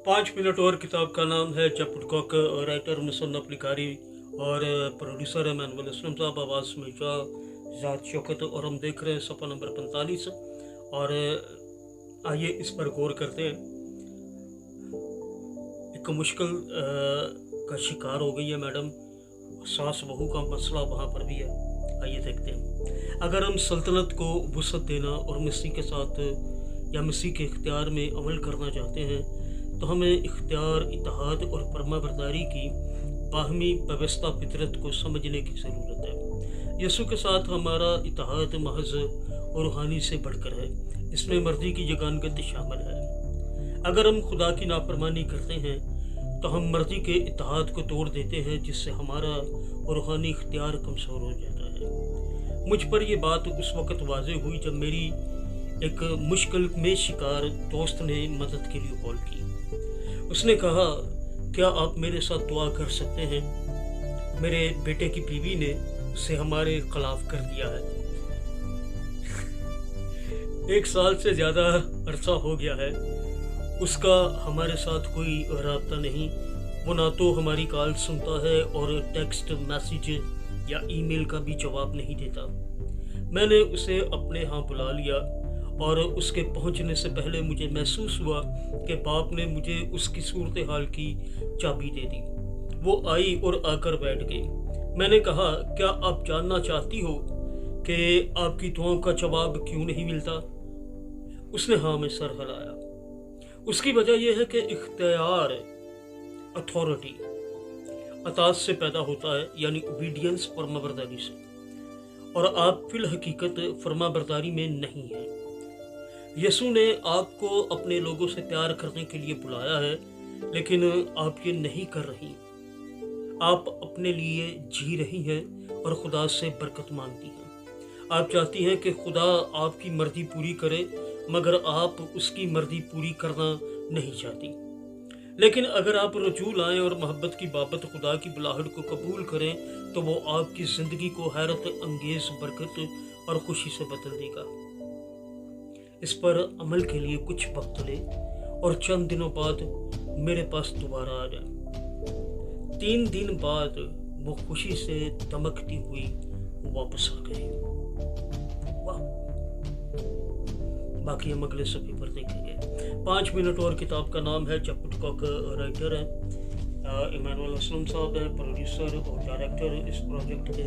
5 minute और किताब का नाम है जब वुडकॉक, राइटर मुसन्नफ लिखारी और प्रोड्यूसर है मैनुअल असलम साहब, आवाज़ में ज़ात शौकत। और हम देख रहे हैं सफ़ा नंबर 45। और आइए इस पर गौर करते हैं। एक मुश्किल का शिकार हो गई है मैडम, सास बहू का मसला वहाँ पर भी है। आइए देखते हैं। अगर हम सल्तनत को वुसअत देना और मसीह के साथ या मसीह के इख्तियार में अमल करना चाहते हैं तो हमें इख्तियार, इत्तेहाद और फर्माबरदारी की बाहमी व्यवस्था फितरत को समझने की ज़रूरत है। यसु के साथ हमारा इत्तेहाद महज और रूहानी से बढ़कर है, इसमें मर्जी की जगानगत शामिल है। अगर हम खुदा की नाफरमानी करते हैं तो हम मर्जी के इत्तेहाद को तोड़ देते हैं, जिससे हमारा रूहानी इख्तियार कमज़ोर हो जाता है। मुझ पर यह बात उस वक़्त वाज़ेह हुई जब मेरी एक मुश्किल में शिकार दोस्त ने मदद के लिए कॉल की। उसने कहा, क्या आप मेरे साथ दुआ कर सकते हैं? मेरे बेटे की बीवी ने उसे हमारे खिलाफ कर दिया है। 1 साल से ज़्यादा अरसा हो गया है, उसका हमारे साथ कोई राब्ता नहीं। वो ना तो हमारी कॉल सुनता है और टेक्स्ट मैसेज या ईमेल का भी जवाब नहीं देता। मैंने उसे अपने यहाँ बुला लिया और उसके पहुंचने से पहले मुझे महसूस हुआ कि बाप ने मुझे उसकी सूरत हाल की चाबी दे दी। वो आई और आकर बैठ गई। मैंने कहा, क्या आप जानना चाहती हो कि आपकी दुआओं का जवाब क्यों नहीं मिलता? उसने हाँ में सर हिलाया। उसकी वजह यह है कि इख्तियार, अथॉरिटी अताज से पैदा होता है, यानी ओबीडियंस, फर्माबरदारी से, और आप फिल हकीकत फर्माबरदारी में नहीं हैं। यसु ने आपको अपने लोगों से प्यार करने के लिए बुलाया है, लेकिन आप ये नहीं कर रही। आप अपने लिए जी रही हैं और खुदा से बरकत मांगती हैं। आप चाहती हैं कि खुदा आपकी मर्जी पूरी करे, मगर आप उसकी मर्जी पूरी करना नहीं चाहती। लेकिन अगर आप रजू लाएं और मोहब्बत की बाबत खुदा की बुलाहट को कबूल करें तो वो आपकी ज़िंदगी को हैरत अंगेज़ बरकत और खुशी से बदल देगा। इस पर अमल के लिए कुछ वक्त ले और चंद दिनों बाद मेरे पास दोबारा आ जाए। 3 दिन बाद वो खुशी से दमकती हुई वापस आ गई। वाह! बाकी हम अगले सफ़े पर देखेंगे। 5 मिनट और किताब का नाम है जब वुडकॉक, राइटर है मैनुअल असलम साहब है, प्रोड्यूसर और डायरेक्टर इस प्रोजेक्ट के।